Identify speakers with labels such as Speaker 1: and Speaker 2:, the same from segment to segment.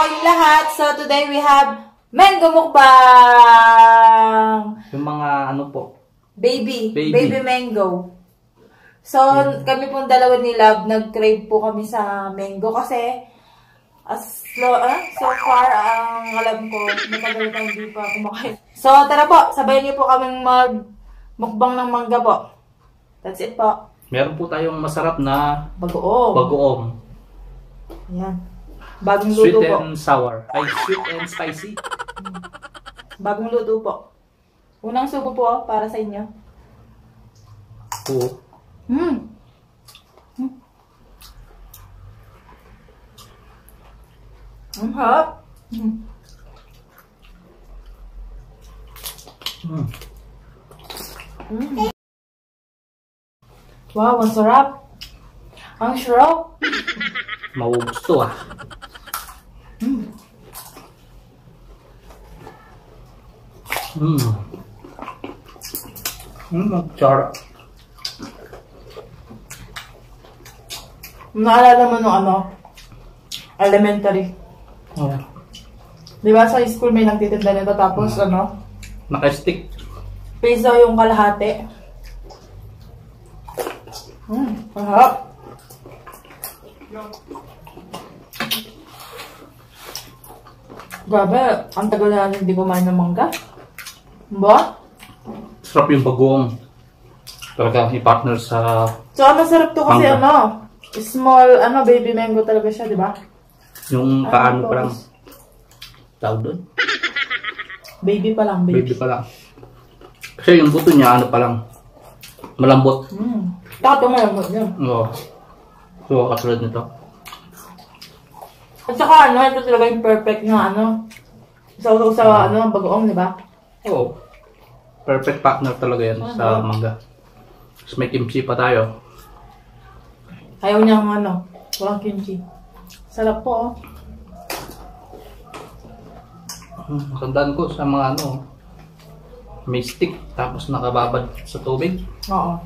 Speaker 1: kayong lahat. So today we have mango mukbang.
Speaker 2: Yung mga ano po?
Speaker 1: Baby mango. So kami pong dalawa ni Love, nag-crave po kami sa mango kasi so far ang alam ko, matagal na hindi pa kumakain. So tara po, sabayan niyo po kaming mag-mukbang ng mangga po. That's it po.
Speaker 2: Meron po tayong masarap na
Speaker 1: bagoong. Ayan. Bagong luto
Speaker 2: sweet
Speaker 1: po.
Speaker 2: And sour. Ay, sweet and spicy.
Speaker 1: Bagong luto po. Unang subo po para sa inyo.
Speaker 2: Oo.
Speaker 1: Ang harap. Wow, ang sarap. Ang sarap.
Speaker 2: Maugusto ah. Sarap.
Speaker 1: Naalala mo nung elementary.
Speaker 2: Oh.
Speaker 1: Di ba sa school may nagtitinda nito tapos
Speaker 2: Naka-stick.
Speaker 1: piso yung kalahati. Harap. Grabe, ang tagal na hindi kumain ng mangga. Ba?
Speaker 2: Sarap yung bagoong. Talaga i-partner sa
Speaker 1: So, masarap to kasi
Speaker 2: mangga.
Speaker 1: Small, baby mango talaga siya, di ba?
Speaker 2: Yung paano pa lang. Tawag doon?
Speaker 1: Baby pa lang,
Speaker 2: Baby pa lang. Kasi yung buto niya, pa lang. Malambot.
Speaker 1: Tato malambot niya.
Speaker 2: Oo. So, katulad nito.
Speaker 1: At saka ito talaga yung perfect na sa bagoong, di ba?
Speaker 2: Oo. Perfect partner talaga yan sa mangga. Tapos may kimchi pa tayo.
Speaker 1: Ayaw niyang walang kimchi. Sarap po,
Speaker 2: Matandaan ko sa mga may stick tapos nakababad sa tubig.
Speaker 1: Oo.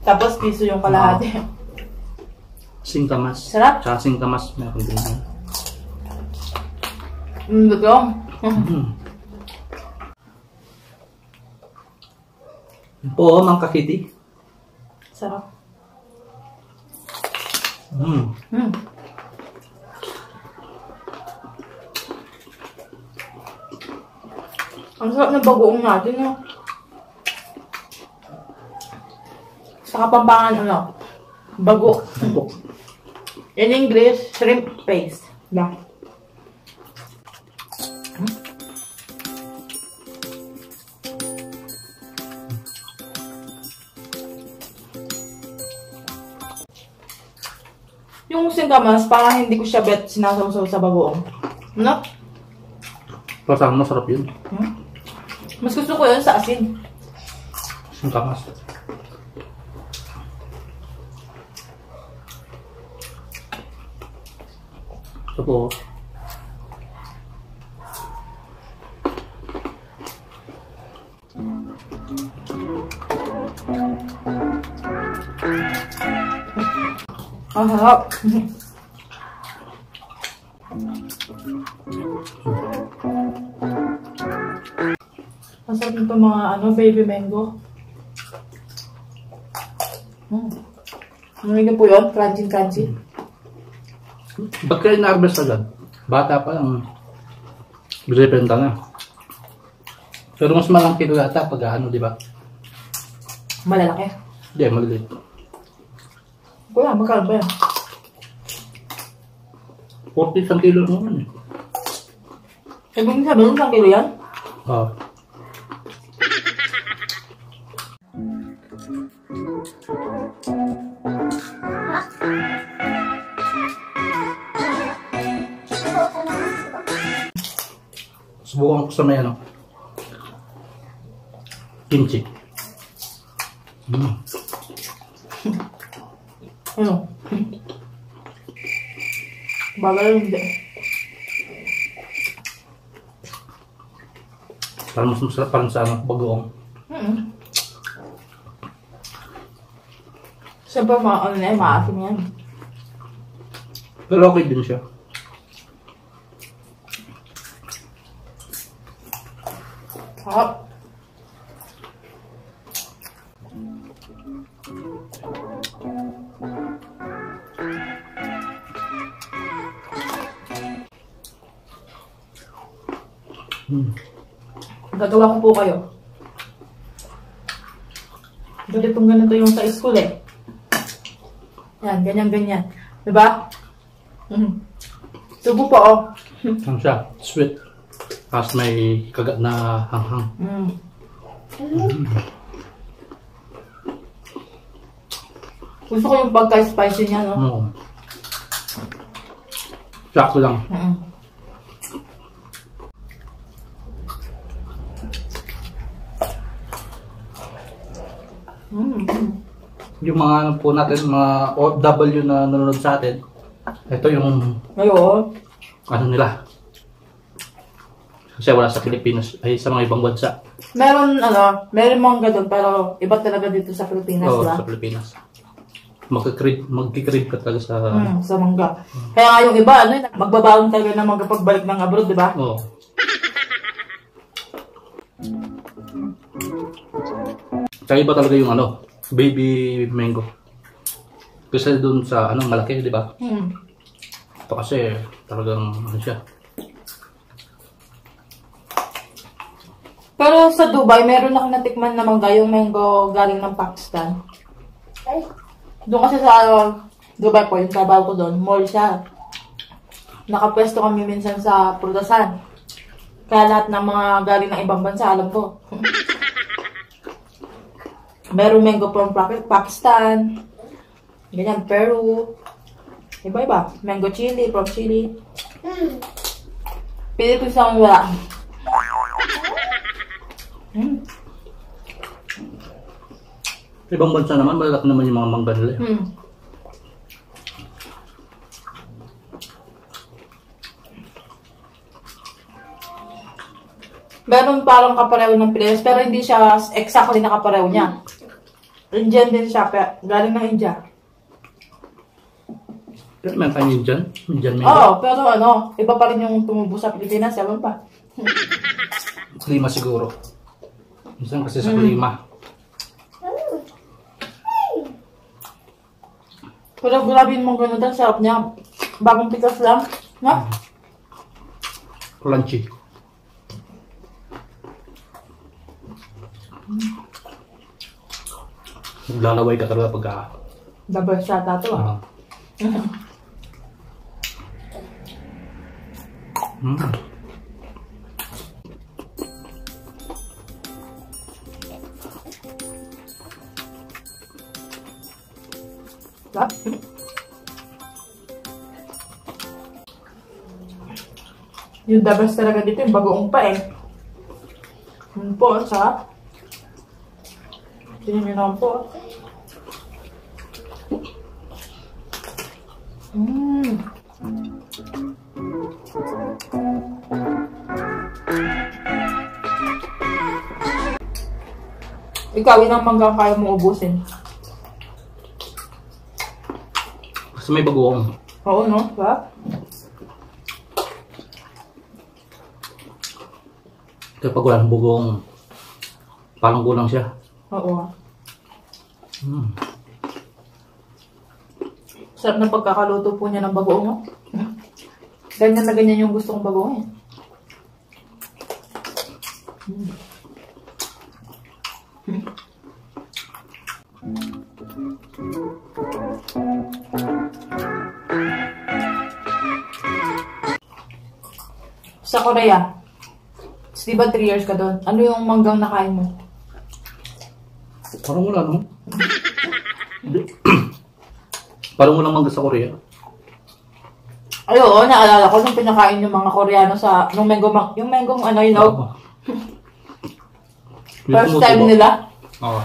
Speaker 1: Tapos piso yung kalahati.
Speaker 2: Singkamas.
Speaker 1: Sarap.
Speaker 2: Tsaka singkamas meron din yan.
Speaker 1: Bagoong.
Speaker 2: Yan po, Mang Kakiti.
Speaker 1: Sarap. Ang sarap ng bagoong natin, Sa Kapampangan, bago. In English, shrimp paste. Yeah. Yung singkamas, parang hindi ko siya bet sinasawsaw sa bagoong.
Speaker 2: Parang masarap yun.
Speaker 1: Mas gusto ko yun sa asin.
Speaker 2: Singkamas. Ito po.
Speaker 1: Ang harap. Masarap nito mga baby mango. Ano po yun? Crunchy.
Speaker 2: Ba't kayo na-harvest agad? Bata pa lang. Binibenta na. Pero mas malaki ito yata pag di ba?
Speaker 1: Malalaki.
Speaker 2: Hindi, maliliit.
Speaker 1: Kuya, magkano ba yan?
Speaker 2: 40 isang kilo naman eh.
Speaker 1: Ibig sabihin, isang kilo yan?
Speaker 2: Oo. Subukan ko sa may kimchi.
Speaker 1: Bagal hindi.
Speaker 2: Parang mas masarap parang sa bagoong.
Speaker 1: Siyempre maasim yan.
Speaker 2: Pero okay din siya.
Speaker 1: Gagawa ko po kayo. Ganitong ganito yung sa school eh. Yan, ganyan-ganyan. Diba? Subo po, oh.
Speaker 2: Ang siya, sweet. Tapos may kagat na hanghang.
Speaker 1: Gusto ko yung pagka-spicy niya, no?
Speaker 2: Oo. Sakto lang. Yung mga ano po natin, mga OFW na nanonood sa atin, ito yung
Speaker 1: Ngayon,
Speaker 2: ano nila. Kasi wala sa Pilipinas, ay sa mga ibang bansa.
Speaker 1: meron mangga doon, pero iba talaga dito sa Pilipinas,
Speaker 2: Oo,
Speaker 1: diba?
Speaker 2: sa Pilipinas. Magkikrib ka talaga sa...
Speaker 1: Sa mangga. Kaya nga yung iba, magbabaon talaga na mangga pagbalik ng abroad, diba?
Speaker 2: Oo. Tsaka iba talaga yung baby mango. Kasi doon sa malaki, di ba? Ito kasi talagang siya.
Speaker 1: Pero sa Dubai, meron ako natikman na mangga, yung mango galing ng Pakistan. Doon kasi sa Dubai po, yung trabaho ko doon, mall siya. Nakapwesto kami minsan sa prutasan. Kaya lahat ng mga galing ng ibang bansa, alam ko. Meron mango from Pakistan, ganyan, Peru, iba-iba. Mango chili, from Chile. Pili ko isang wala.
Speaker 2: Ibang bansa naman, malalaki naman yung mga mangga nila.
Speaker 1: Meron parang kapareho ng Pilipinas, pero hindi siya exactly na kapareho niya. Indian din siya, pero galing ng India.
Speaker 2: Pero meron tayong Indian mango.
Speaker 1: Oo, pero iba pa rin yung tumubo sa Pilipinas, ewan pa.
Speaker 2: Lima siguro. Minsan kasi sa Lima.
Speaker 1: Pero grabe yung mga ganun, sarap niya. Bagong pitas lang. Na?
Speaker 2: Crunchy. Lalaway ka talaga pagka...
Speaker 1: Double shot ato ah. Yung dabas talaga dito, yung bagoong pa eh. Yun po, sarap. Tingnan nyo naman po. Ikaw, yun ang manggang kaya mo ubusin.
Speaker 2: Kasi may bagoong.
Speaker 1: Oo, no? Sarap.
Speaker 2: Kaya pag wala ng bagoong, parang kulang siya.
Speaker 1: Oo. Sarap na pagkakaluto po niya ng bagoong. No? Ganyan na ganyan yung gusto kong bagoong eh. Sa Korea, di ba 3 years ka doon? Ano yung manggang nakain mo?
Speaker 2: Parang wala, no? Parang walang mangga sa Korea.
Speaker 1: Ay, oo, naalala ko nung pinakain yung mga Koreano sa, nung mango, yung mango, you know? First time nila.
Speaker 2: Oo.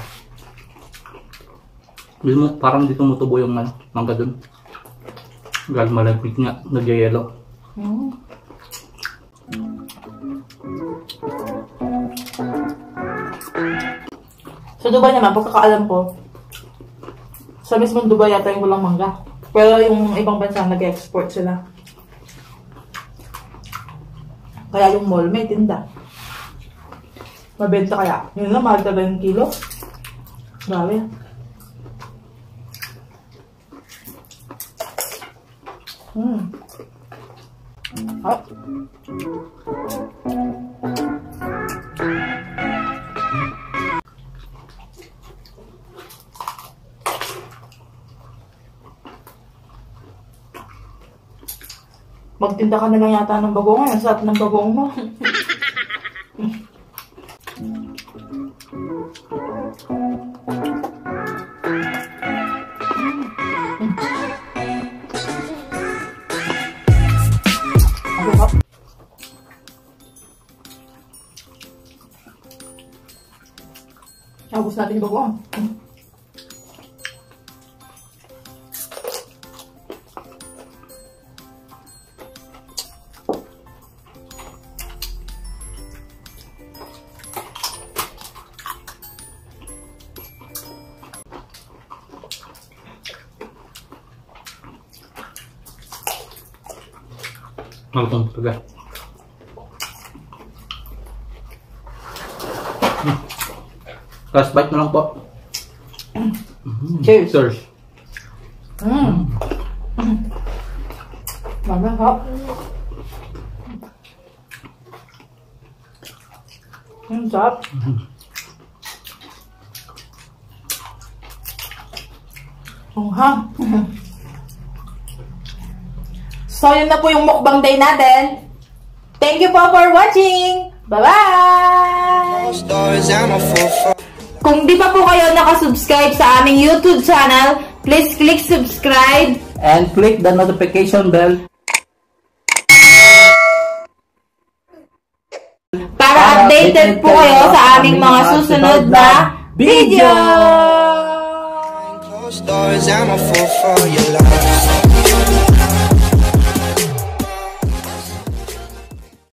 Speaker 2: Parang dito tumutubo yung mangga dun. Galing malapit nga, nag-yellow.
Speaker 1: Sa Dubai naman, pagkakaalam ko, sa mismong Dubai yata yung walang mangga. Pero yung ibang bansa nag-export sila. Kaya yung mall may tinda. Mabenta kaya. Yun lang, mahal talaga yung kilo. Grabe. Ah. Magtinda ka na lang yata ng bagoong. Ang sarap ng bagoong mo. Tapos natin yung bagoong.
Speaker 2: Malutong talaga. Last bite na lang po.
Speaker 1: Cheers!
Speaker 2: Cheers!
Speaker 1: Masarap. Sarap. So, yun na po yung mukbang day natin. Thank you po for watching! Bye-bye! Kung di pa po kayo nakasubscribe sa aming YouTube channel, please click subscribe
Speaker 2: And click the notification bell
Speaker 1: para updated po kayo sa aming mga susunod na video!
Speaker 3: Closed doors, I'm a fool for your love.